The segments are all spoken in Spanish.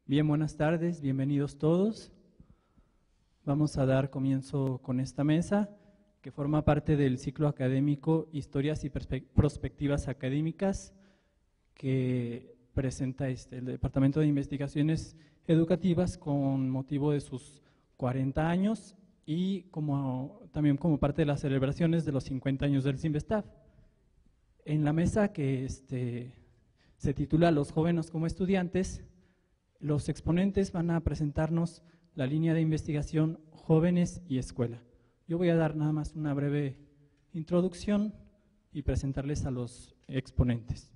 Bien, buenas tardes, bienvenidos todos. Vamos a dar comienzo con esta mesa que forma parte del ciclo académico Historias y Prospectivas Académicas que presenta el Departamento de Investigaciones Educativas con motivo de sus 40 años y también como parte de las celebraciones de los 50 años del CINVESTAB. En la mesa que se titula Los jóvenes como estudiantes, los exponentes van a presentarnos la línea de investigación Jóvenes y Escuela. Yo voy a dar nada más una breve introducción y presentarles a los exponentes.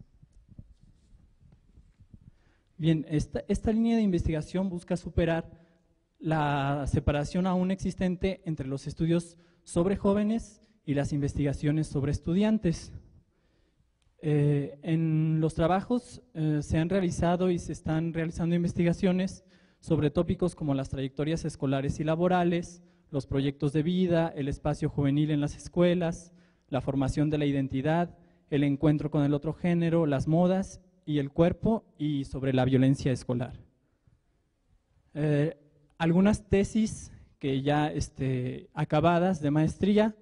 Bien, esta línea de investigación busca superar la separación aún existente entre los estudios sobre jóvenes y las investigaciones sobre estudiantes. En los trabajos se han realizado y se están realizando investigaciones sobre tópicos como las trayectorias escolares y laborales, los proyectos de vida, el espacio juvenil en las escuelas, la formación de la identidad, el encuentro con el otro género, las modas y el cuerpo y sobre la violencia escolar. Algunas tesis que ya acabadas de maestría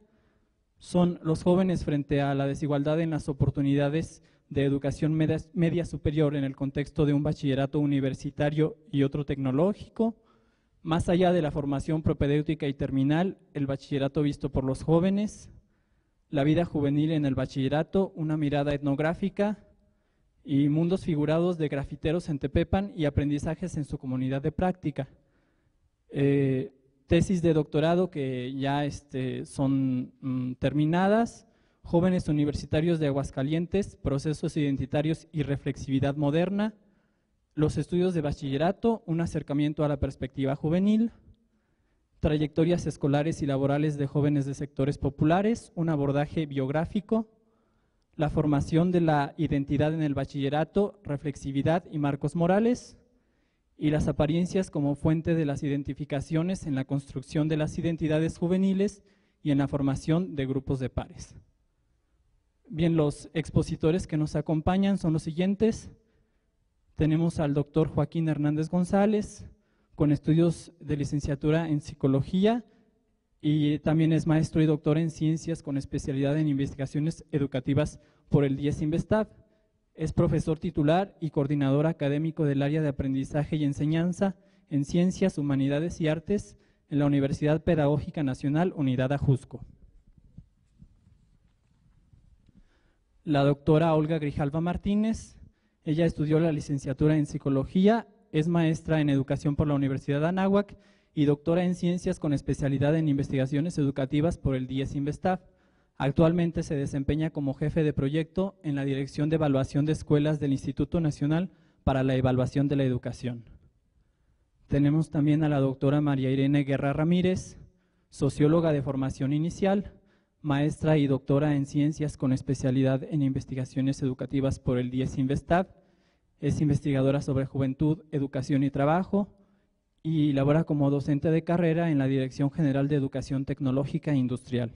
son los jóvenes frente a la desigualdad en las oportunidades de educación media superior en el contexto de un bachillerato universitario y otro tecnológico, más allá de la formación propedéutica y terminal, el bachillerato visto por los jóvenes, la vida juvenil en el bachillerato, una mirada etnográfica y mundos figurados de grafiteros en Tepepan y aprendizajes en su comunidad de práctica. Tesis de doctorado que ya son terminadas, jóvenes universitarios de Aguascalientes, procesos identitarios y reflexividad moderna, los estudios de bachillerato, un acercamiento a la perspectiva juvenil, trayectorias escolares y laborales de jóvenes de sectores populares, un abordaje biográfico, la formación de la identidad en el bachillerato, reflexividad y marcos morales, y las apariencias como fuente de las identificaciones en la construcción de las identidades juveniles y en la formación de grupos de pares. Bien, los expositores que nos acompañan son los siguientes. Tenemos al doctor Joaquín Hernández González, con estudios de licenciatura en psicología y también es maestro y doctor en ciencias con especialidad en investigaciones educativas por el CINVESTAB. Es profesor titular y coordinador académico del área de aprendizaje y enseñanza en Ciencias, Humanidades y Artes en la Universidad Pedagógica Nacional, Unidad Ajusco. La doctora Olga Grijalva Martínez, ella estudió la licenciatura en Psicología, es maestra en Educación por la Universidad de Anáhuac y doctora en Ciencias con especialidad en Investigaciones Educativas por el CINVESTAB. Actualmente se desempeña como jefe de proyecto en la Dirección de Evaluación de Escuelas del Instituto Nacional para la Evaluación de la Educación. Tenemos también a la doctora María Irene Guerra Ramírez, socióloga de formación inicial, maestra y doctora en Ciencias con especialidad en Investigaciones Educativas por el CINVESTAB. Es investigadora sobre juventud, educación y trabajo y labora como docente de carrera en la Dirección General de Educación Tecnológica e Industrial.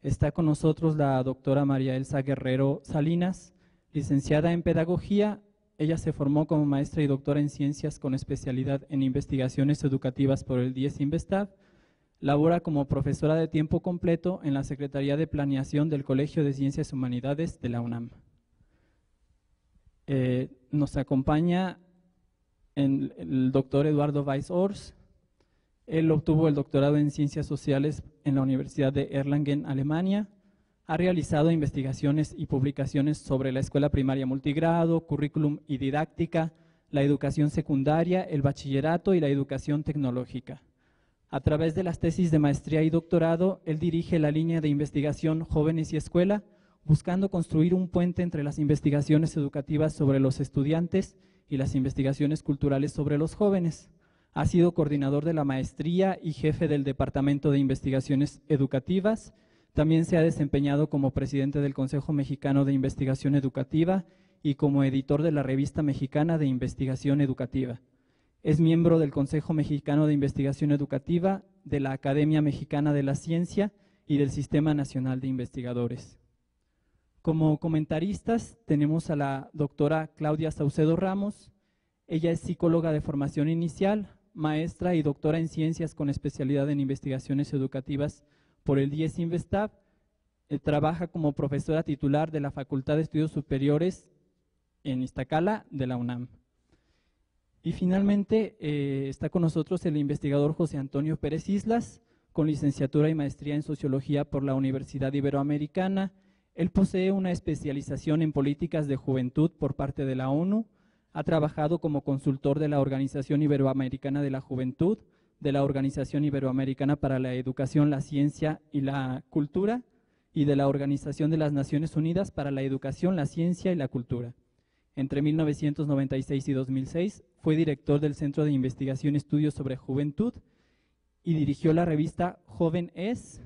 Está con nosotros la doctora María Elsa Guerrero Salinas, licenciada en Pedagogía. Ella se formó como maestra y doctora en Ciencias con especialidad en Investigaciones Educativas por el CINVESTAB. Labora como profesora de tiempo completo en la Secretaría de Planeación del Colegio de Ciencias y Humanidades de la UNAM. Nos acompaña el doctor Eduardo Weiss-Ors. Él obtuvo el doctorado en Ciencias Sociales en la Universidad de Erlangen, Alemania. Ha realizado investigaciones y publicaciones sobre la escuela primaria multigrado, currículum y didáctica, la educación secundaria, el bachillerato y la educación tecnológica. A través de las tesis de maestría y doctorado, él dirige la línea de investigación Jóvenes y Escuela, buscando construir un puente entre las investigaciones educativas sobre los estudiantes y las investigaciones culturales sobre los jóvenes. Ha sido coordinador de la maestría y jefe del Departamento de Investigaciones Educativas. También se ha desempeñado como presidente del Consejo Mexicano de Investigación Educativa y como editor de la Revista Mexicana de Investigación Educativa. Es miembro del Consejo Mexicano de Investigación Educativa, de la Academia Mexicana de la Ciencia y del Sistema Nacional de Investigadores. Como comentaristas tenemos a la doctora Claudia Saucedo Ramos. Ella es psicóloga de formación inicial, maestra y doctora en ciencias con especialidad en investigaciones educativas por el DIES Investav. Trabaja como profesora titular de la Facultad de Estudios Superiores en Iztacala de la UNAM. Y finalmente está con nosotros el investigador José Antonio Pérez Islas, con licenciatura y maestría en Sociología por la Universidad Iberoamericana. Él posee una especialización en políticas de juventud por parte de la ONU, ha trabajado como consultor de la Organización Iberoamericana de la Juventud, de la Organización Iberoamericana para la Educación, la Ciencia y la Cultura, y de la Organización de las Naciones Unidas para la Educación, la Ciencia y la Cultura. Entre 1996 y 2006 fue director del Centro de Investigación y Estudios sobre Juventud y dirigió la revista Joven Es,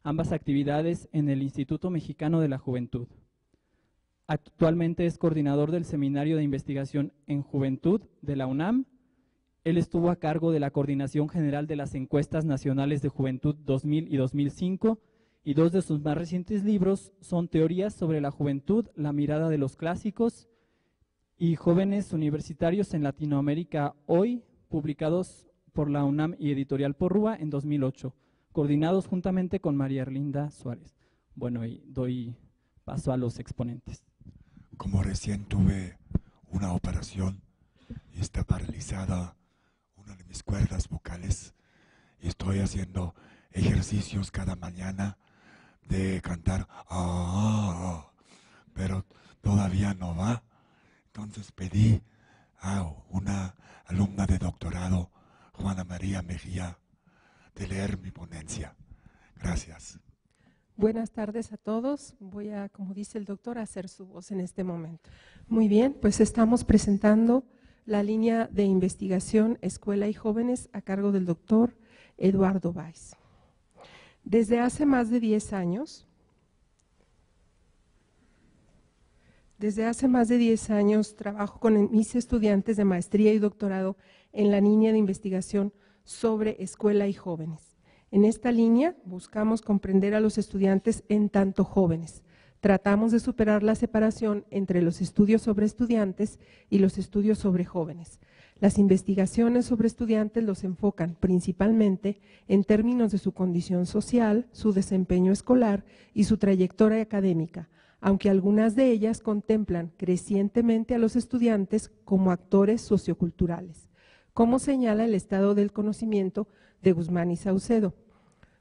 ambas actividades en el Instituto Mexicano de la Juventud. Actualmente es coordinador del Seminario de Investigación en Juventud de la UNAM. Él estuvo a cargo de la Coordinación General de las Encuestas Nacionales de Juventud 2000 y 2005, y dos de sus más recientes libros son Teorías sobre la Juventud, la mirada de los clásicos, y Jóvenes Universitarios en Latinoamérica Hoy, publicados por la UNAM y Editorial Porrúa en 2008, coordinados juntamente con María Erlinda Suárez. Bueno, y doy paso a los exponentes. Como recién tuve una operación y está paralizada una de mis cuerdas vocales, y estoy haciendo ejercicios cada mañana de cantar, pero todavía no va. Entonces pedí a una alumna de doctorado, Juana María Mejía, de leer mi ponencia. Gracias. Buenas tardes a todos. Voy a, como dice el doctor, a hacer su voz en este momento. Muy bien, pues estamos presentando la línea de investigación Escuela y Jóvenes a cargo del doctor Eduardo Báez. Desde hace más de 10 años, trabajo con mis estudiantes de maestría y doctorado en la línea de investigación sobre escuela y jóvenes. En esta línea buscamos comprender a los estudiantes en tanto jóvenes. Tratamos de superar la separación entre los estudios sobre estudiantes y los estudios sobre jóvenes. Las investigaciones sobre estudiantes los enfocan principalmente en términos de su condición social, su desempeño escolar y su trayectoria académica, aunque algunas de ellas contemplan crecientemente a los estudiantes como actores socioculturales, como señala el estado del conocimiento de Guzmán y Saucedo.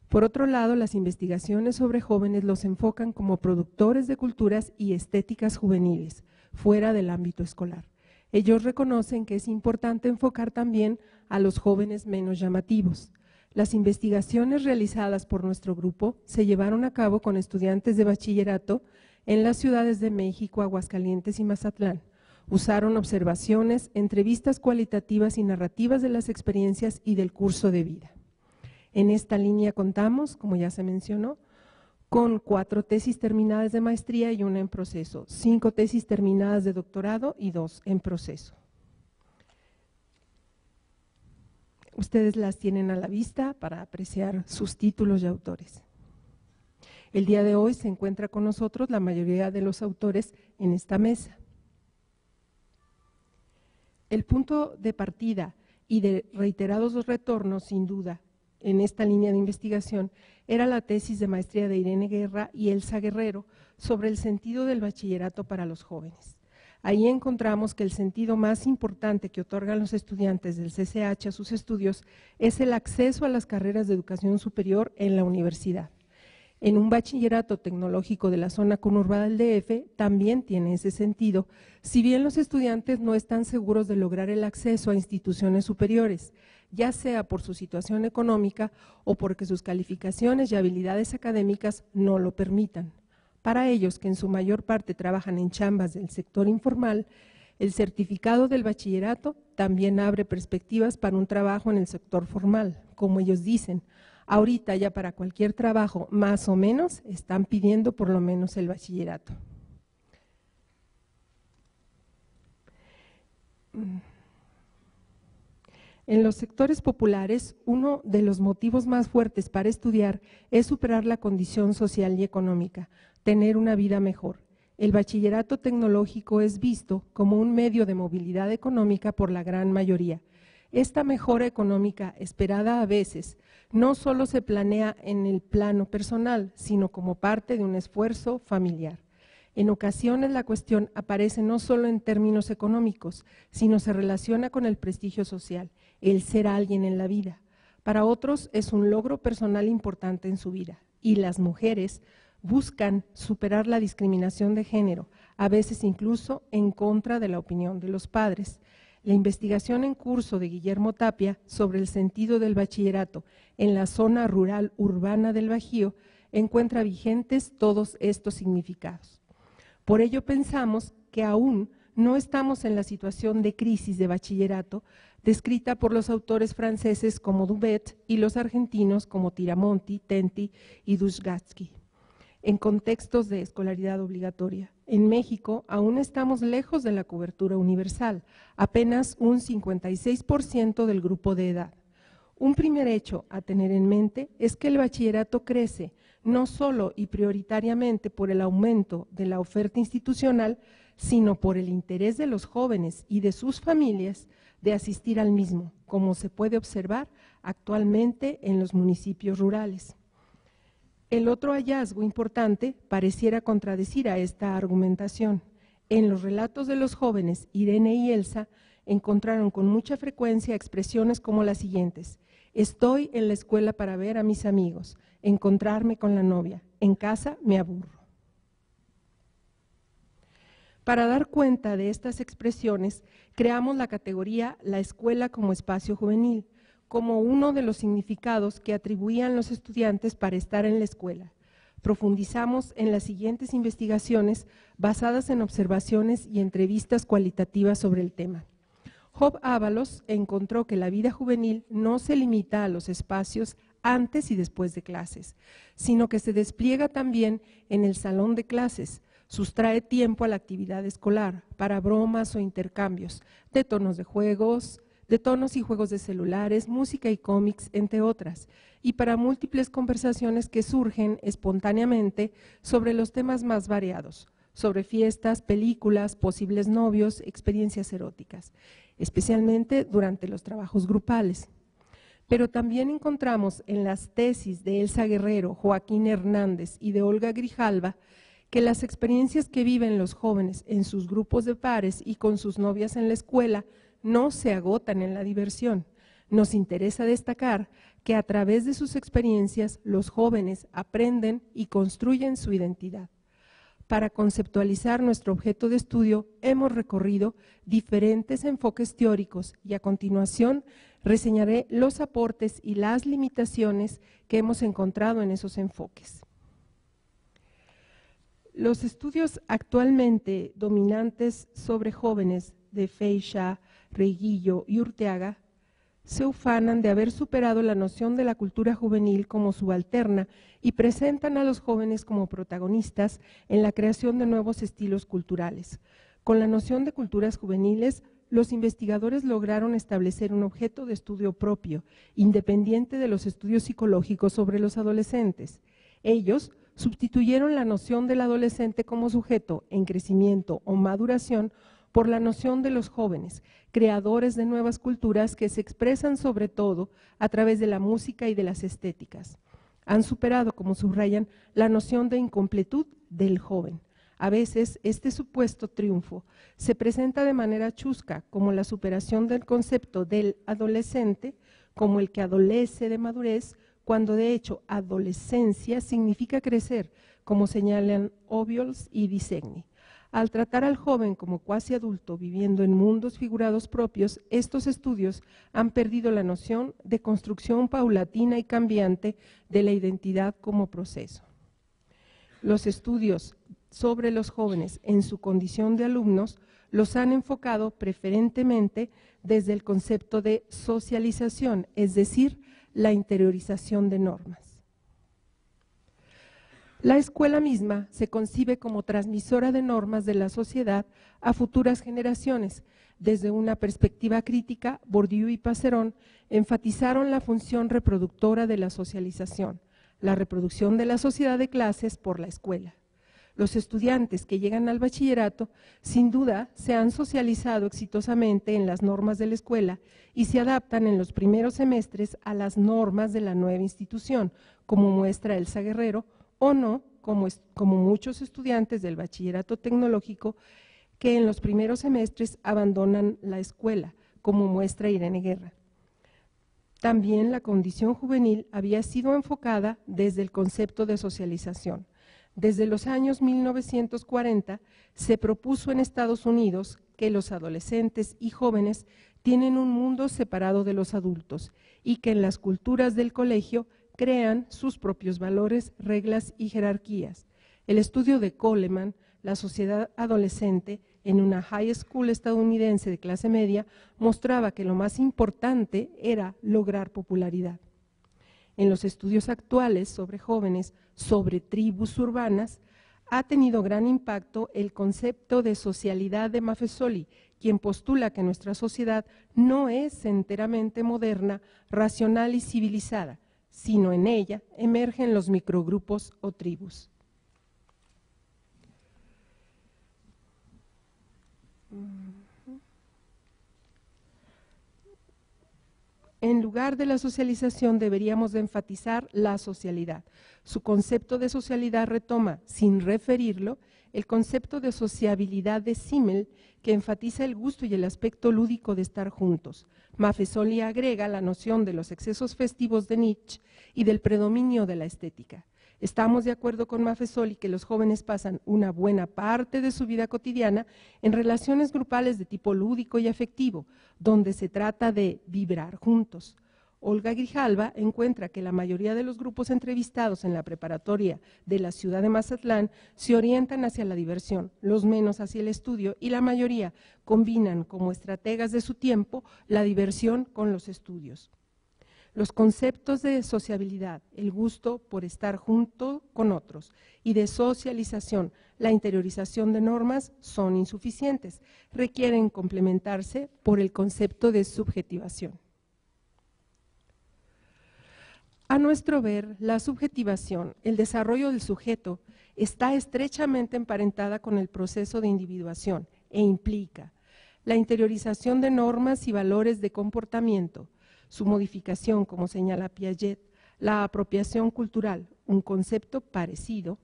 Por otro lado, las investigaciones sobre jóvenes los enfocan como productores de culturas y estéticas juveniles, fuera del ámbito escolar. Ellos reconocen que es importante enfocar también a los jóvenes menos llamativos. Las investigaciones realizadas por nuestro grupo se llevaron a cabo con estudiantes de bachillerato en las ciudades de México, Aguascalientes y Mazatlán. Usaron observaciones, entrevistas cualitativas y narrativas de las experiencias y del curso de vida. En esta línea contamos, como ya se mencionó, con 4 tesis terminadas de maestría y 1 en proceso, 5 tesis terminadas de doctorado y 2 en proceso. Ustedes las tienen a la vista para apreciar sus títulos y autores. El día de hoy se encuentra con nosotros la mayoría de los autores en esta mesa. El punto de partida y de reiterados retornos, sin duda, en esta línea de investigación, era la tesis de maestría de Irene Guerra y Elsa Guerrero sobre el sentido del bachillerato para los jóvenes. Ahí encontramos que el sentido más importante que otorgan los estudiantes del CCH a sus estudios es el acceso a las carreras de educación superior en la universidad. En un bachillerato tecnológico de la zona conurbada del DF también tiene ese sentido, si bien los estudiantes no están seguros de lograr el acceso a instituciones superiores, ya sea por su situación económica o porque sus calificaciones y habilidades académicas no lo permitan. Para ellos, que en su mayor parte trabajan en chambas del sector informal, el certificado del bachillerato también abre perspectivas para un trabajo en el sector formal, como ellos dicen. Ahorita ya para cualquier trabajo, más o menos, están pidiendo por lo menos el bachillerato. En los sectores populares, uno de los motivos más fuertes para estudiar es superar la condición social y económica, tener una vida mejor. el bachillerato tecnológico es visto como un medio de movilidad económica por la gran mayoría. Esta mejora económica, esperada a veces, no solo se planea en el plano personal, sino como parte de un esfuerzo familiar. En ocasiones la cuestión aparece no solo en términos económicos, sino se relaciona con el prestigio social, el ser alguien en la vida. Para otros es un logro personal importante en su vida, y las mujeres buscan superar la discriminación de género, a veces incluso en contra de la opinión de los padres. La investigación en curso de Guillermo Tapia sobre el sentido del bachillerato en la zona rural urbana del Bajío encuentra vigentes todos estos significados. Por ello pensamos que aún no estamos en la situación de crisis de bachillerato descrita por los autores franceses como Dubet y los argentinos como Tiramonti, Tenti y Dusgatsky, en contextos de escolaridad obligatoria. En México aún estamos lejos de la cobertura universal, apenas un 56% del grupo de edad. Un primer hecho a tener en mente es que el bachillerato crece no solo y prioritariamente por el aumento de la oferta institucional, sino por el interés de los jóvenes y de sus familias de asistir al mismo, como se puede observar actualmente en los municipios rurales. El otro hallazgo importante pareciera contradecir a esta argumentación. En los relatos de los jóvenes, Irene y Elsa encontraron con mucha frecuencia expresiones como las siguientes: estoy en la escuela para ver a mis amigos, encontrarme con la novia, en casa me aburro. Para dar cuenta de estas expresiones, creamos la categoría La escuela como espacio juvenil, como uno de los significados que atribuían los estudiantes para estar en la escuela. Profundizamos en las siguientes investigaciones basadas en observaciones y entrevistas cualitativas sobre el tema. Job Ábalos encontró que la vida juvenil no se limita a los espacios antes y después de clases, sino que se despliega también en el salón de clases, sustrae tiempo a la actividad escolar para bromas o intercambios de tonos y juegos de celulares, música y cómics, entre otras, y para múltiples conversaciones que surgen espontáneamente sobre los temas más variados, sobre fiestas, películas, posibles novios, experiencias eróticas, especialmente durante los trabajos grupales. Pero también encontramos en las tesis de Elsa Guerrero, Joaquín Hernández y de Olga Grijalva que las experiencias que viven los jóvenes en sus grupos de pares y con sus novias en la escuela no se agotan en la diversión. Nos interesa destacar que a través de sus experiencias los jóvenes aprenden y construyen su identidad. Para conceptualizar nuestro objeto de estudio hemos recorrido diferentes enfoques teóricos y a continuación reseñaré los aportes y las limitaciones que hemos encontrado en esos enfoques. Los estudios actualmente dominantes sobre jóvenes de Feixa, Reguillo y Urteaga se ufanan de haber superado la noción de la cultura juvenil como subalterna y presentan a los jóvenes como protagonistas en la creación de nuevos estilos culturales. Con la noción de culturas juveniles, los investigadores lograron establecer un objeto de estudio propio, independiente de los estudios psicológicos sobre los adolescentes. Ellos sustituyeron la noción del adolescente como sujeto en crecimiento o maduración por la noción de los jóvenes, creadores de nuevas culturas que se expresan sobre todo a través de la música y de las estéticas. Han superado, como subrayan, la noción de incompletud del joven. A veces este supuesto triunfo se presenta de manera chusca como la superación del concepto del adolescente, como el que adolece de madurez, cuando de hecho adolescencia significa crecer, como señalan Obiols y Disegni. Al tratar al joven como cuasi adulto viviendo en mundos figurados propios, estos estudios han perdido la noción de construcción paulatina y cambiante de la identidad como proceso. Los estudios sobre los jóvenes en su condición de alumnos los han enfocado preferentemente desde el concepto de socialización, es decir, la interiorización de normas. La escuela misma se concibe como transmisora de normas de la sociedad a futuras generaciones. Desde una perspectiva crítica, Bourdieu y Passerón enfatizaron la función reproductora de la socialización, la reproducción de la sociedad de clases por la escuela. Los estudiantes que llegan al bachillerato, sin duda, se han socializado exitosamente en las normas de la escuela y se adaptan en los primeros semestres a las normas de la nueva institución, como muestra Elsa Guerrero, o no, como muchos estudiantes del bachillerato tecnológico que en los primeros semestres abandonan la escuela, como muestra Irene Guerra. También la condición juvenil había sido enfocada desde el concepto de socialización. Desde los años 1940 se propuso en Estados Unidos que los adolescentes y jóvenes tienen un mundo separado de los adultos y que en las culturas del colegio crean sus propios valores, reglas y jerarquías. El estudio de Coleman, La sociedad adolescente, en una high school estadounidense de clase media, mostraba que lo más importante era lograr popularidad. En los estudios actuales sobre jóvenes, sobre tribus urbanas, ha tenido gran impacto el concepto de socialidad de Maffesoli, quien postula que nuestra sociedad no es enteramente moderna, racional y civilizada, sino en ella emergen los microgrupos o tribus. En lugar de la socialización deberíamos de enfatizar la socialidad. Su concepto de socialidad retoma, sin referirlo, el concepto de sociabilidad de Simmel, que enfatiza el gusto y el aspecto lúdico de estar juntos. Maffesoli agrega la noción de los excesos festivos de Nietzsche y del predominio de la estética. Estamos de acuerdo con Maffesoli que los jóvenes pasan una buena parte de su vida cotidiana en relaciones grupales de tipo lúdico y afectivo, donde se trata de vibrar juntos. Olga Grijalva encuentra que la mayoría de los grupos entrevistados en la preparatoria de la ciudad de Mazatlán se orientan hacia la diversión, los menos hacia el estudio, y la mayoría combinan como estrategas de su tiempo la diversión con los estudios. Los conceptos de sociabilidad, el gusto por estar junto con otros, y de socialización, la interiorización de normas, son insuficientes, requieren complementarse por el concepto de subjetivación. A nuestro ver, la subjetivación, el desarrollo del sujeto, está estrechamente emparentada con el proceso de individuación e implica la interiorización de normas y valores de comportamiento, su modificación, como señala Piaget, la apropiación cultural, un concepto parecido,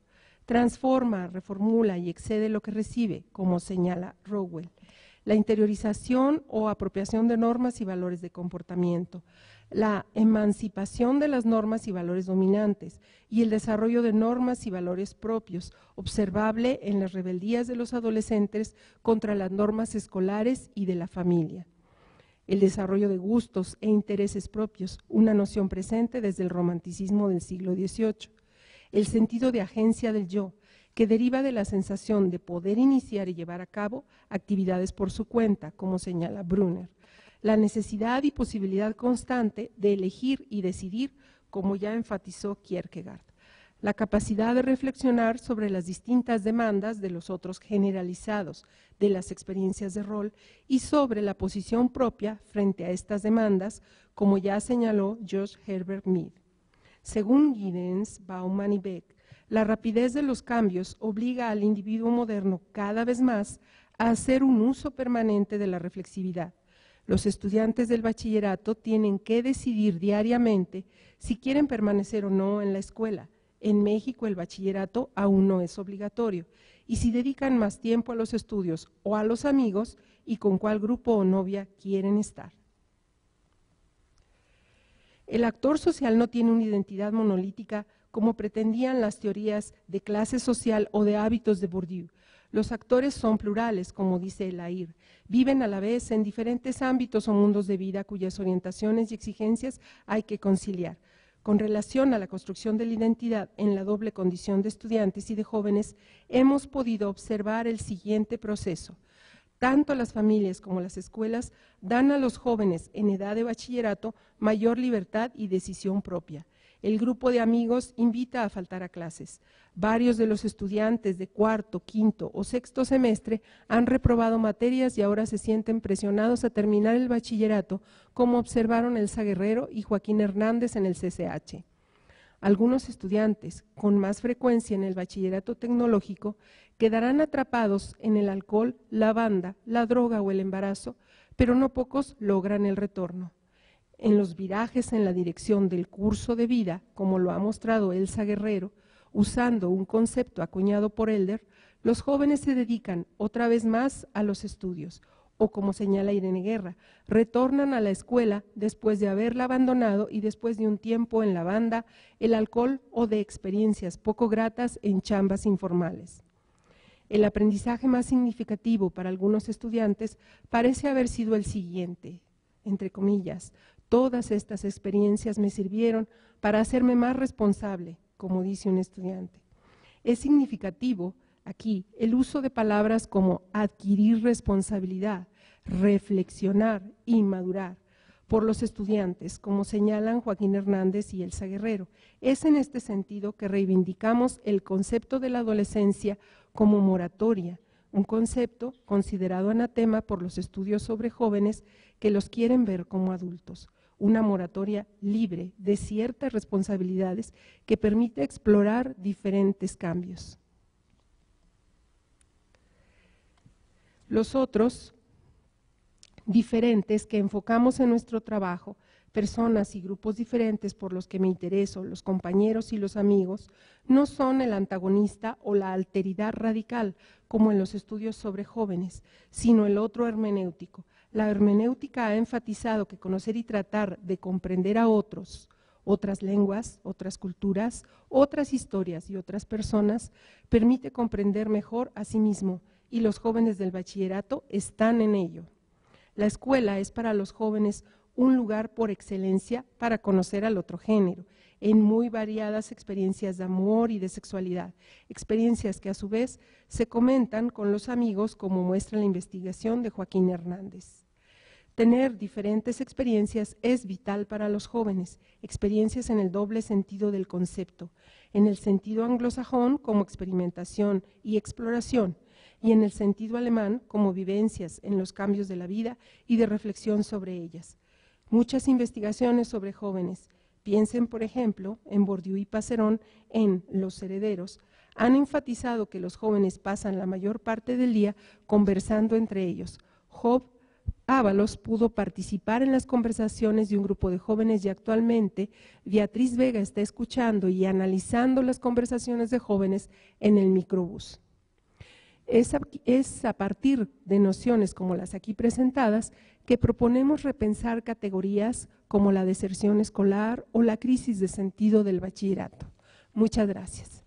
transforma, reformula y excede lo que recibe, como señala Rowell, la interiorización o apropiación de normas y valores de comportamiento, la emancipación de las normas y valores dominantes y el desarrollo de normas y valores propios, observable en las rebeldías de los adolescentes contra las normas escolares y de la familia. El desarrollo de gustos e intereses propios, una noción presente desde el romanticismo del siglo XVIII. El sentido de agencia del yo, que deriva de la sensación de poder iniciar y llevar a cabo actividades por su cuenta, como señala Brunner. La necesidad y posibilidad constante de elegir y decidir, como ya enfatizó Kierkegaard. La capacidad de reflexionar sobre las distintas demandas de los otros generalizados, de las experiencias de rol y sobre la posición propia frente a estas demandas, como ya señaló Josh Herbert Mead. Según Giddens, Bauman y Beck, la rapidez de los cambios obliga al individuo moderno cada vez más a hacer un uso permanente de la reflexividad. Los estudiantes del bachillerato tienen que decidir diariamente si quieren permanecer o no en la escuela. En México el bachillerato aún no es obligatorio, y si dedican más tiempo a los estudios o a los amigos y con cuál grupo o novia quieren estar. El actor social no tiene una identidad monolítica como pretendían las teorías de clase social o de hábitos de Bourdieu. Los actores son plurales, como dice Elair, viven a la vez en diferentes ámbitos o mundos de vida cuyas orientaciones y exigencias hay que conciliar. Con relación a la construcción de la identidad en la doble condición de estudiantes y de jóvenes, hemos podido observar el siguiente proceso. Tanto las familias como las escuelas dan a los jóvenes en edad de bachillerato mayor libertad y decisión propia. El grupo de amigos invita a faltar a clases. Varios de los estudiantes de cuarto, quinto o sexto semestre han reprobado materias y ahora se sienten presionados a terminar el bachillerato, como observaron Elsa Guerrero y Joaquín Hernández en el CCH. Algunos estudiantes, con más frecuencia en el bachillerato tecnológico, quedarán atrapados en el alcohol, la banda, la droga o el embarazo, pero no pocos logran el retorno. En los virajes en la dirección del curso de vida, como lo ha mostrado Elsa Guerrero, usando un concepto acuñado por Elder, los jóvenes se dedican otra vez más a los estudios, o como señala Irene Guerra, retornan a la escuela después de haberla abandonado y después de un tiempo en la banda, el alcohol o de experiencias poco gratas en chambas informales. El aprendizaje más significativo para algunos estudiantes parece haber sido el siguiente, entre comillas: todas estas experiencias me sirvieron para hacerme más responsable, como dice un estudiante. Es significativo aquí el uso de palabras como adquirir responsabilidad, reflexionar y madurar por los estudiantes, como señalan Joaquín Hernández y Elsa Guerrero. Es en este sentido que reivindicamos el concepto de la adolescencia como moratoria, un concepto considerado anatema por los estudios sobre jóvenes que los quieren ver como adultos. Una moratoria libre de ciertas responsabilidades que permite explorar diferentes cambios. Los otros diferentes que enfocamos en nuestro trabajo, personas y grupos diferentes por los que me intereso, los compañeros y los amigos, no son el antagonista o la alteridad radical, como en los estudios sobre jóvenes, sino el otro hermenéutico. La hermenéutica ha enfatizado que conocer y tratar de comprender a otros, otras lenguas, otras culturas, otras historias y otras personas, permite comprender mejor a sí mismo, y los jóvenes del bachillerato están en ello. La escuela es para los jóvenes un lugar por excelencia para conocer al otro género, en muy variadas experiencias de amor y de sexualidad, experiencias que a su vez se comentan con los amigos, como muestra la investigación de Joaquín Hernández. Tener diferentes experiencias es vital para los jóvenes, experiencias en el doble sentido del concepto, en el sentido anglosajón como experimentación y exploración, y en el sentido alemán como vivencias en los cambios de la vida y de reflexión sobre ellas. Muchas investigaciones sobre jóvenes, piensen por ejemplo en Bourdieu y Passerón en Los herederos, han enfatizado que los jóvenes pasan la mayor parte del día conversando entre ellos. Job Ábalos pudo participar en las conversaciones de un grupo de jóvenes y actualmente Beatriz Vega está escuchando y analizando las conversaciones de jóvenes en el microbús. Es a partir de nociones como las aquí presentadas que proponemos repensar categorías como la deserción escolar o la crisis de sentido del bachillerato. Muchas gracias.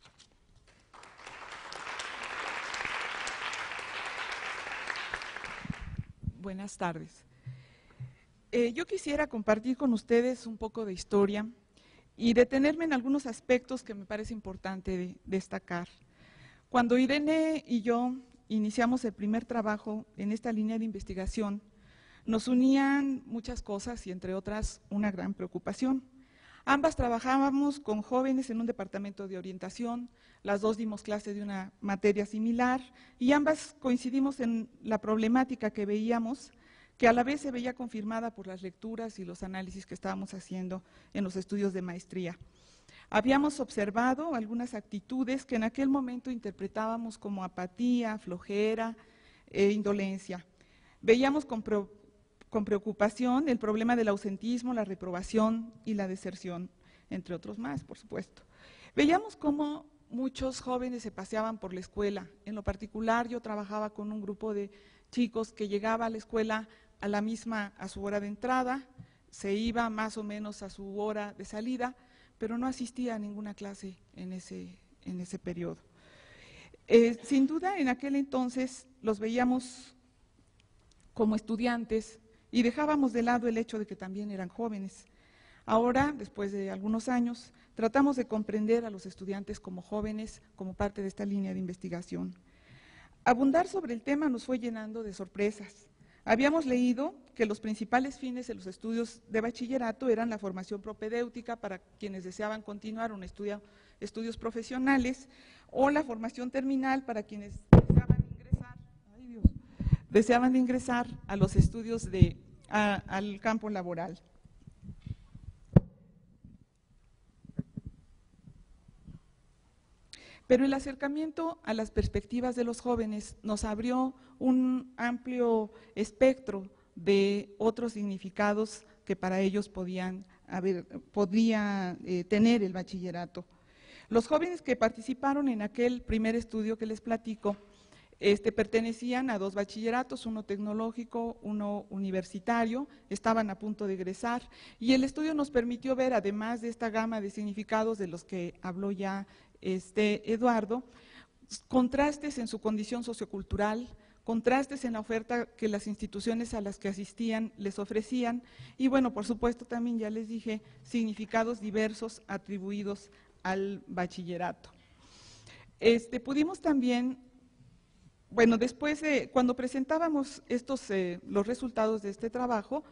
Buenas tardes. Yo quisiera compartir con ustedes un poco de historia y detenerme en algunos aspectos que me parece importante destacar. Cuando Irene y yo iniciamos el primer trabajo en esta línea de investigación, nos unían muchas cosas y entre otras una gran preocupación. Ambas trabajábamos con jóvenes en un departamento de orientación, las dos dimos clase de una materia similar y ambas coincidimos en la problemática que veíamos, que a la vez se veía confirmada por las lecturas y los análisis que estábamos haciendo en los estudios de maestría. Habíamos observado algunas actitudes que en aquel momento interpretábamos como apatía, flojera e indolencia. Veíamos con preocupación el problema del ausentismo, la reprobación y la deserción, entre otros más, por supuesto. Veíamos cómo muchos jóvenes se paseaban por la escuela. En lo particular, yo trabajaba con un grupo de chicos que llegaba a la escuela a su hora de entrada, se iba más o menos a su hora de salida, pero no asistía a ninguna clase en ese periodo. Sin duda, en aquel entonces los veíamos como estudiantes y dejábamos de lado el hecho de que también eran jóvenes. Ahora, después de algunos años, tratamos de comprender a los estudiantes como jóvenes, como parte de esta línea de investigación. Abundar sobre el tema nos fue llenando de sorpresas. Habíamos leído que los principales fines de los estudios de bachillerato eran la formación propedéutica para quienes deseaban continuar estudios profesionales o la formación terminal para quienes deseaban ingresar a los estudios al campo laboral. Pero el acercamiento a las perspectivas de los jóvenes nos abrió un amplio espectro de otros significados que para ellos podía tener el bachillerato. Los jóvenes que participaron en aquel primer estudio que les platico, pertenecían a 2 bachilleratos, uno tecnológico, uno universitario, estaban a punto de egresar, y el estudio nos permitió ver, además de esta gama de significados de los que habló ya Eduardo, contrastes en su condición sociocultural, contrastes en la oferta que las instituciones a las que asistían les ofrecían, y bueno, por supuesto también ya les dije, significados diversos atribuidos al bachillerato. Pudimos también, bueno, después cuando presentábamos los resultados de este trabajo,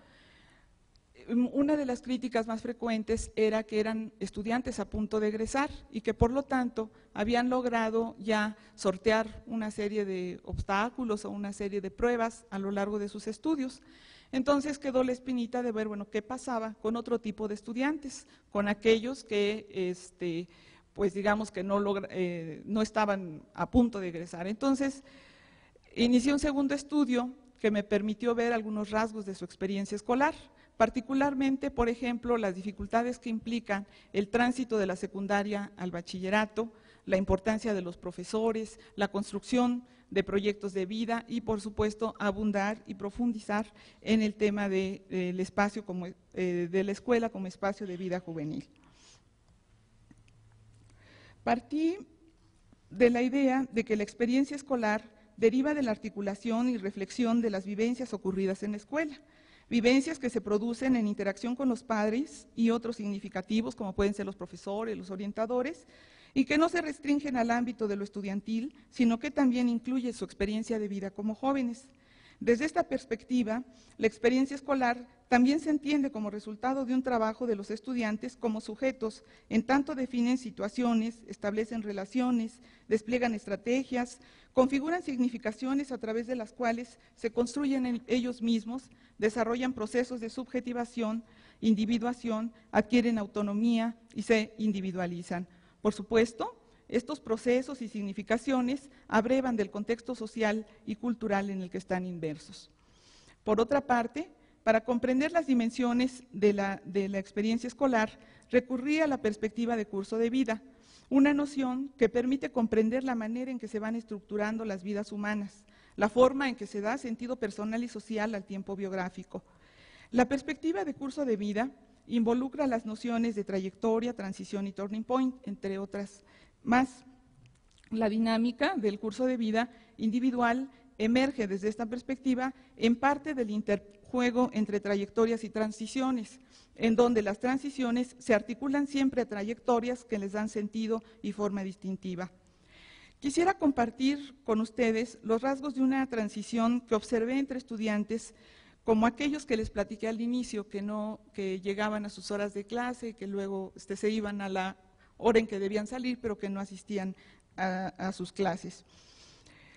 una de las críticas más frecuentes era que eran estudiantes a punto de egresar y que por lo tanto habían logrado ya sortear una serie de obstáculos o una serie de pruebas a lo largo de sus estudios. Entonces quedó la espinita de ver, bueno, qué pasaba con otro tipo de estudiantes, con aquellos que, pues digamos que no estaban a punto de egresar. Entonces, inicié un segundo estudio que me permitió ver algunos rasgos de su experiencia escolar, particularmente, por ejemplo, las dificultades que implican el tránsito de la secundaria al bachillerato, la importancia de los profesores, la construcción de proyectos de vida y, por supuesto, abundar y profundizar en el tema del espacio de la escuela como espacio de vida juvenil. Partí de la idea de que la experiencia escolar deriva de la articulación y reflexión de las vivencias ocurridas en la escuela, vivencias que se producen en interacción con los padres y otros significativos como pueden ser los profesores, los orientadores, y que no se restringen al ámbito de lo estudiantil, sino que también incluye su experiencia de vida como jóvenes. Desde esta perspectiva, la experiencia escolar también se entiende como resultado de un trabajo de los estudiantes como sujetos, en tanto definen situaciones, establecen relaciones, despliegan estrategias, configuran significaciones a través de las cuales se construyen ellos mismos, desarrollan procesos de subjetivación, individuación, adquieren autonomía y se individualizan. Por supuesto, estos procesos y significaciones abrevan del contexto social y cultural en el que están inmersos. Por otra parte, para comprender las dimensiones de la experiencia escolar, recurrí a la perspectiva de curso de vida, una noción que permite comprender la manera en que se van estructurando las vidas humanas, la forma en que se da sentido personal y social al tiempo biográfico. La perspectiva de curso de vida involucra las nociones de trayectoria, transición y turning point, entre otras más. La dinámica del curso de vida individual emerge desde esta perspectiva en parte del interjuego entre trayectorias y transiciones, en donde las transiciones se articulan siempre a trayectorias que les dan sentido y forma distintiva. Quisiera compartir con ustedes los rasgos de una transición que observé entre estudiantes, como aquellos que les platiqué al inicio, que llegaban a sus horas de clase, que luego se iban a la hora en que debían salir, pero que no asistían a sus clases.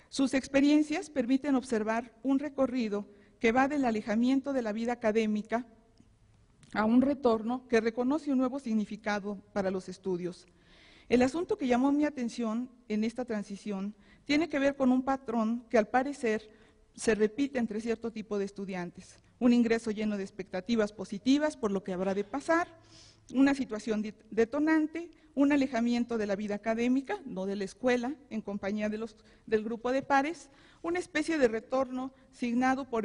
Sus experiencias permiten observar un recorrido que va del alejamiento de la vida académica a un retorno que reconoce un nuevo significado para los estudios. El asunto que llamó mi atención en esta transición tiene que ver con un patrón que al parecer se repite entre cierto tipo de estudiantes. Un ingreso lleno de expectativas positivas por lo que habrá de pasar, una situación detonante, un alejamiento de la vida académica, no de la escuela, en compañía del grupo de pares, una especie de retorno signado por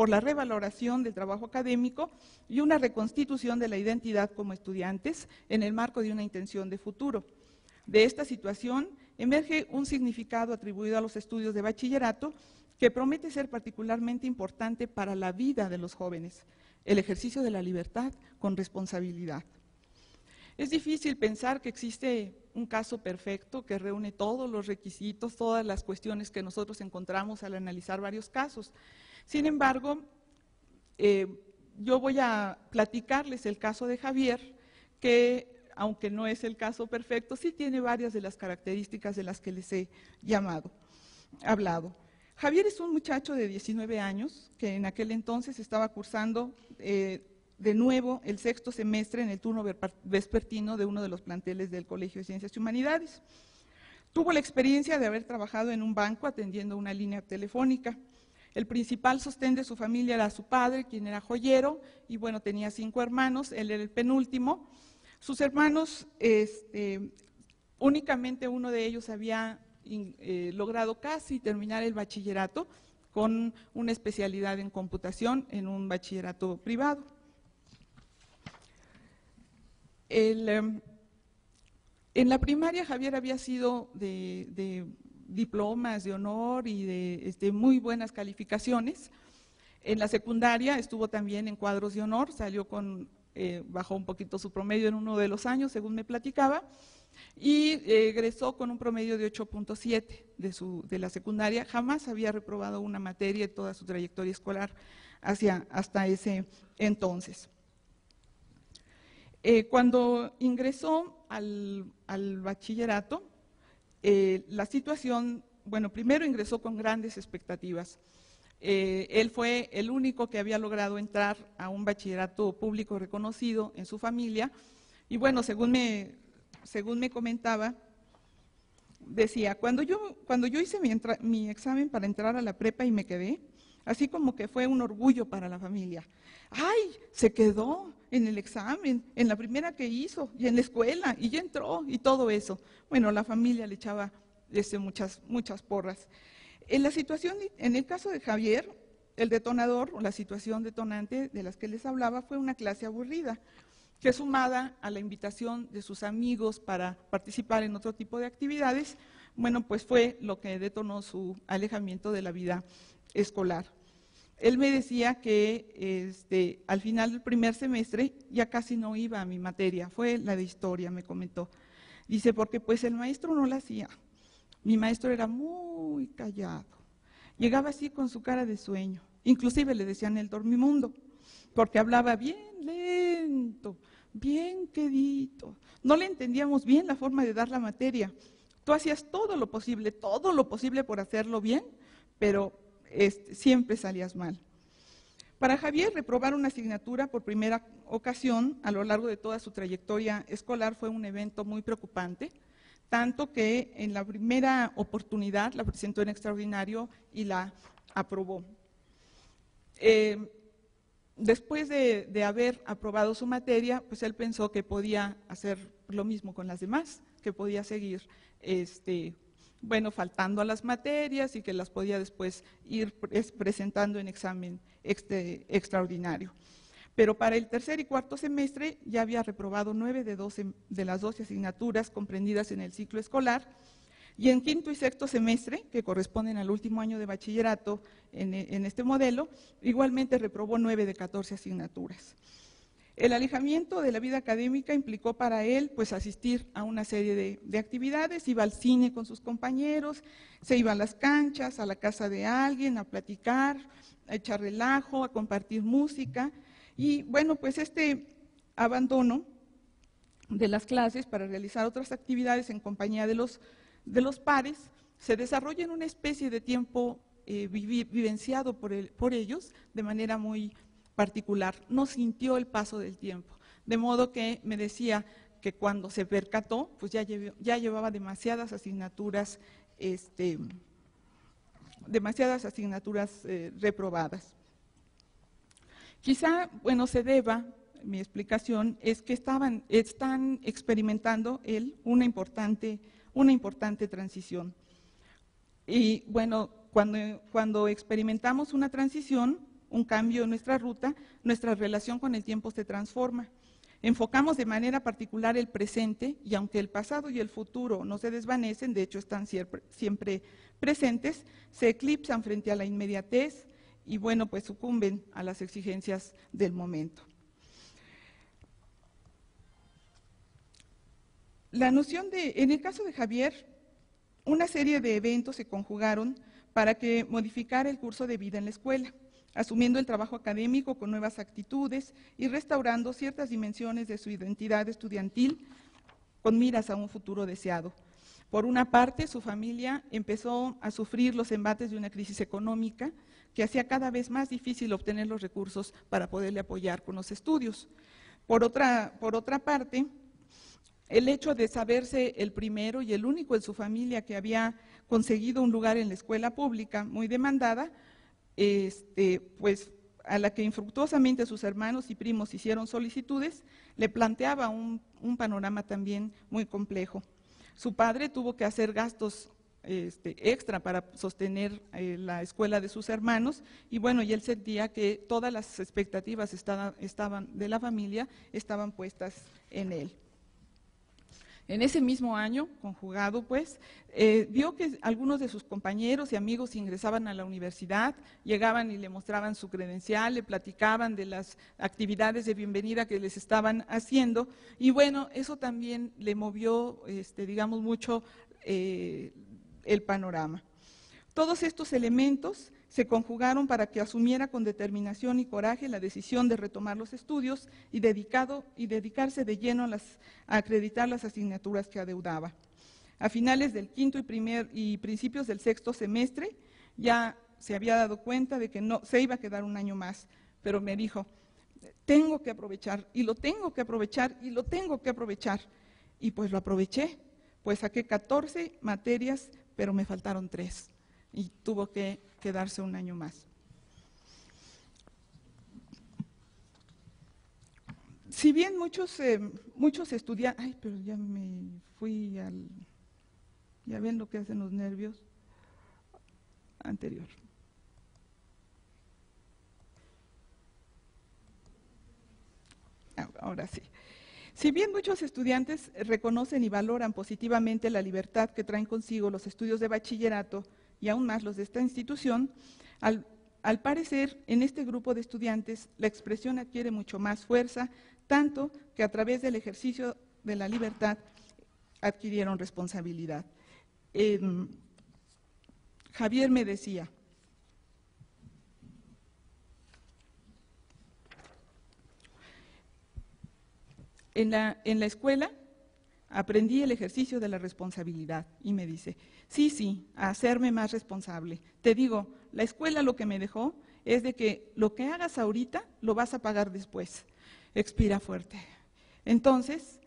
la revaloración del trabajo académico y una reconstitución de la identidad como estudiantes en el marco de una intención de futuro. De esta situación emerge un significado atribuido a los estudios de bachillerato que promete ser particularmente importante para la vida de los jóvenes, el ejercicio de la libertad con responsabilidad. Es difícil pensar que existe un caso perfecto que reúne todos los requisitos, todas las cuestiones que nosotros encontramos al analizar varios casos. Sin embargo, yo voy a platicarles el caso de Javier, que aunque no es el caso perfecto, sí tiene varias de las características de las que les he hablado. Javier es un muchacho de 19 años que en aquel entonces estaba cursando de nuevo el sexto semestre en el turno vespertino de uno de los planteles del Colegio de Ciencias y Humanidades. Tuvo la experiencia de haber trabajado en un banco atendiendo una línea telefónica. El principal sostén de su familia era su padre, quien era joyero, y bueno, tenía 5 hermanos, él era el penúltimo. Sus hermanos, únicamente uno de ellos había logrado casi terminar el bachillerato con una especialidad en computación en un bachillerato privado. En la primaria Javier había sido de diplomas de honor y de muy buenas calificaciones. En la secundaria estuvo también en cuadros de honor, salió bajó un poquito su promedio en uno de los años, según me platicaba, y egresó con un promedio de 8.7 de la secundaria. Jamás había reprobado una materia en toda su trayectoria escolar hasta ese entonces. Cuando ingresó al bachillerato, la situación, bueno, primero ingresó con grandes expectativas. Él fue el único que había logrado entrar a un bachillerato público reconocido en su familia, y bueno, según me comentaba, decía, cuando yo hice mi examen para entrar a la prepa y me quedé, así como que fue un orgullo para la familia. ¡Ay! Se quedó en el examen, en la primera que hizo, y en la escuela, y ya entró, y todo eso. Bueno, la familia le echaba muchas porras. En el caso de Javier, el detonador, o la situación detonante de las que les hablaba, fue una clase aburrida, que sumada a la invitación de sus amigos para participar en otro tipo de actividades, bueno, pues fue lo que detonó su alejamiento de la vida escolar. Él me decía que al final del primer semestre ya casi no iba a mi materia, fue la de historia, me comentó. Dice, porque pues el maestro no la hacía. Mi maestro era muy callado, llegaba así con su cara de sueño, inclusive le decían el dormimundo, porque hablaba bien lento, bien quedito. No le entendíamos bien la forma de dar la materia. Tú hacías todo lo posible por hacerlo bien, pero siempre salías mal. Para Javier, reprobar una asignatura por primera ocasión a lo largo de toda su trayectoria escolar fue un evento muy preocupante, tanto que en la primera oportunidad la presentó en extraordinario y la aprobó. Después de haber aprobado su materia, pues él pensó que podía hacer lo mismo con las demás, que podía seguir bueno, faltando a las materias y que las podía después ir presentando en examen extraordinario. Pero para el tercer y cuarto semestre ya había reprobado 9 de las 12 asignaturas comprendidas en el ciclo escolar, y en quinto y sexto semestre, que corresponden al último año de bachillerato en este modelo, igualmente reprobó 9 de 14 asignaturas. El alejamiento de la vida académica implicó para él pues asistir a una serie de actividades, iba al cine con sus compañeros, se iba a las canchas, a la casa de alguien, a platicar, a echar relajo, a compartir música, y bueno, pues este abandono de las clases para realizar otras actividades en compañía de los pares se desarrolla en una especie de tiempo vivenciado por ellos de manera muy particular, no sintió el paso del tiempo, de modo que me decía que cuando se percató, pues ya llevaba demasiadas asignaturas reprobadas. Quizá, bueno, se deba, mi explicación es que están experimentando una importante transición. Y bueno, cuando experimentamos una transición, un cambio en nuestra ruta, nuestra relación con el tiempo se transforma. Enfocamos de manera particular el presente, y aunque el pasado y el futuro no se desvanecen, de hecho están siempre presentes, se eclipsan frente a la inmediatez y bueno, pues sucumben a las exigencias del momento. En el caso de Javier, una serie de eventos se conjugaron para que modificara el curso de vida en la escuela, asumiendo el trabajo académico con nuevas actitudes y restaurando ciertas dimensiones de su identidad estudiantil con miras a un futuro deseado. Por una parte, su familia empezó a sufrir los embates de una crisis económica que hacía cada vez más difícil obtener los recursos para poderle apoyar con los estudios. Por otra parte, el hecho de saberse el primero y el único en su familia que había conseguido un lugar en la escuela pública muy demandada, pues a la que infructuosamente sus hermanos y primos hicieron solicitudes, le planteaba un panorama también muy complejo. Su padre tuvo que hacer gastos extra para sostener la escuela de sus hermanos, y bueno, y él sentía que todas las expectativas de la familia estaban puestas en él. En ese mismo año, conjugado pues, vio que algunos de sus compañeros y amigos ingresaban a la universidad, llegaban y le mostraban su credencial, le platicaban de las actividades de bienvenida que les estaban haciendo, y bueno, eso también le movió, digamos, mucho el panorama. Todos estos elementos se conjugaron para que asumiera con determinación y coraje la decisión de retomar los estudios y dedicarse de lleno a acreditar las asignaturas que adeudaba. A finales del quinto y principios del sexto semestre ya se había dado cuenta de que no se iba a quedar un año más, pero me dijo, tengo que aprovechar, y lo tengo que aprovechar, y lo tengo que aprovechar. Y pues lo aproveché, pues saqué 14 materias, pero me faltaron 3. Y tuvo que quedarse un año más. Si bien muchos estudiantes, ay, pero ya me fui ya ven lo que hacen los nervios, anterior. Ahora sí. Si bien muchos estudiantes reconocen y valoran positivamente la libertad que traen consigo los estudios de bachillerato, y aún más los de esta institución, al parecer en este grupo de estudiantes la expresión adquiere mucho más fuerza, tanto que a través del ejercicio de la libertad adquirieron responsabilidad. Javier me decía, en la escuela aprendí el ejercicio de la responsabilidad, y me dice, sí, a hacerme más responsable. Te digo, la escuela lo que me dejó es de que lo que hagas ahorita lo vas a pagar después. Expira fuerte. Entonces,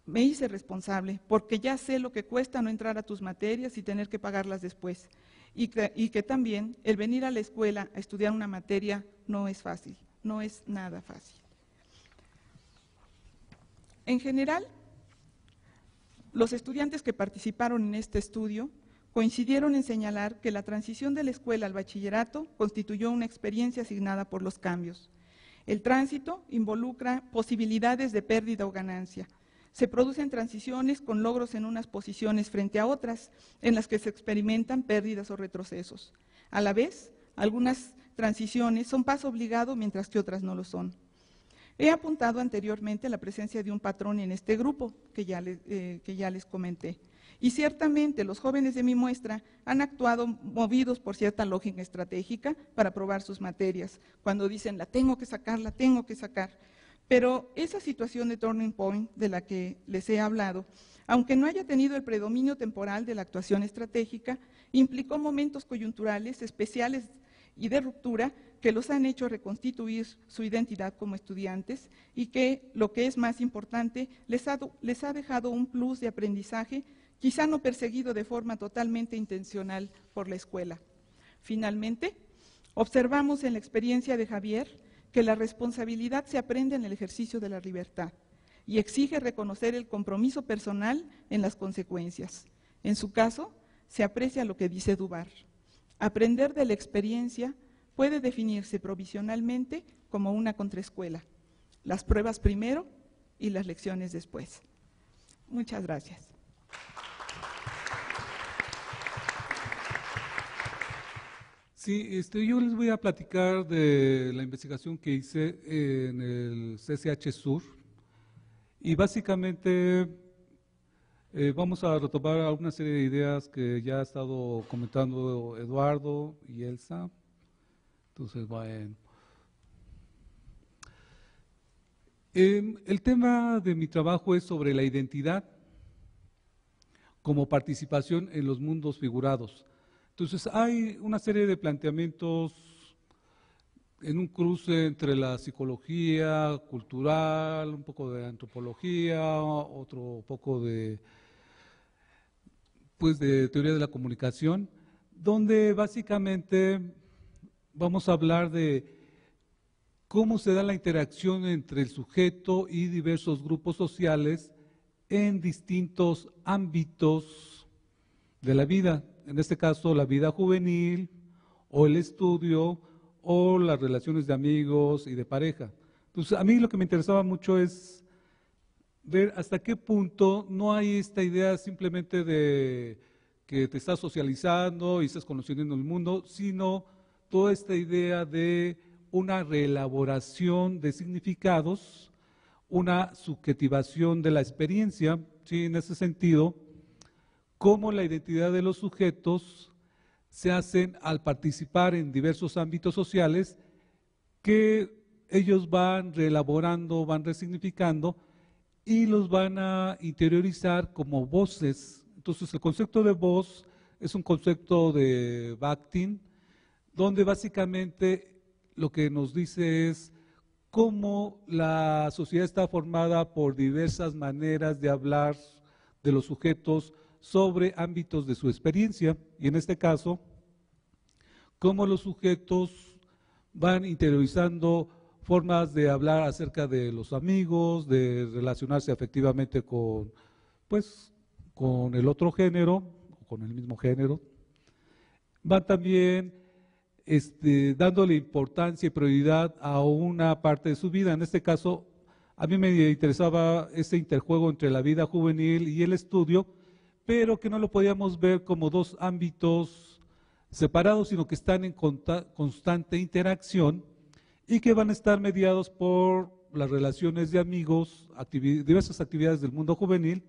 me hice responsable, porque ya sé lo que cuesta no entrar a tus materias y tener que pagarlas después. Y que también el venir a la escuela a estudiar una materia no es fácil, no es nada fácil. En general, los estudiantes que participaron en este estudio coincidieron en señalar que la transición de la escuela al bachillerato constituyó una experiencia asignada por los cambios. El tránsito involucra posibilidades de pérdida o ganancia. Se producen transiciones con logros en unas posiciones frente a otras, en las que se experimentan pérdidas o retrocesos. A la vez, algunas transiciones son paso obligado, mientras que otras no lo son. He apuntado anteriormente la presencia de un patrón en este grupo, que ya les comenté. Y ciertamente los jóvenes de mi muestra han actuado movidos por cierta lógica estratégica para aprobar sus materias, cuando dicen, la tengo que sacar. Pero esa situación de turning point de la que les he hablado, aunque no haya tenido el predominio temporal de la actuación estratégica, implicó momentos coyunturales especiales y de ruptura que los han hecho reconstituir su identidad como estudiantes y que, lo que es más importante, les ha dejado un plus de aprendizaje, quizá no perseguido de forma totalmente intencional por la escuela. Finalmente, observamos en la experiencia de Javier que la responsabilidad se aprende en el ejercicio de la libertad y exige reconocer el compromiso personal en las consecuencias. En su caso, se aprecia lo que dice Dubar. Aprender de la experiencia puede definirse provisionalmente como una contraescuela. Las pruebas primero y las lecciones después. Muchas gracias. Sí, yo les voy a platicar de la investigación que hice en el CCH Sur y básicamente vamos a retomar alguna serie de ideas que ya ha estado comentando Eduardo y Elsa. Entonces, bueno. El tema de mi trabajo es sobre la identidad como participación en los mundos figurados. Entonces, hay una serie de planteamientos en un cruce entre la psicología cultural, un poco de antropología, otro poco de, pues, de teoría de la comunicación, donde básicamente vamos a hablar de cómo se da la interacción entre el sujeto y diversos grupos sociales en distintos ámbitos de la vida, en este caso la vida juvenil o el estudio o las relaciones de amigos y de pareja. Entonces, a mí lo que me interesaba mucho es ver hasta qué punto no hay esta idea simplemente de que te estás socializando y estás conociendo el mundo, sino toda esta idea de una reelaboración de significados, una subjetivación de la experiencia, ¿sí? En ese sentido, cómo la identidad de los sujetos se hacen al participar en diversos ámbitos sociales que ellos van reelaborando, van resignificando y los van a interiorizar como voces. Entonces, el concepto de voz es un concepto de Bakhtin, donde básicamente lo que nos dice es cómo la sociedad está formada por diversas maneras de hablar de los sujetos sobre ámbitos de su experiencia, y en este caso, cómo los sujetos van interiorizando formas de hablar acerca de los amigos, de relacionarse afectivamente con, pues, con el otro género, o con el mismo género. Van también dándole importancia y prioridad a una parte de su vida. En este caso, a mí me interesaba ese interjuego entre la vida juvenil y el estudio, pero que no lo podíamos ver como dos ámbitos separados, sino que están en constante interacción y que van a estar mediados por las relaciones de amigos, diversas actividades del mundo juvenil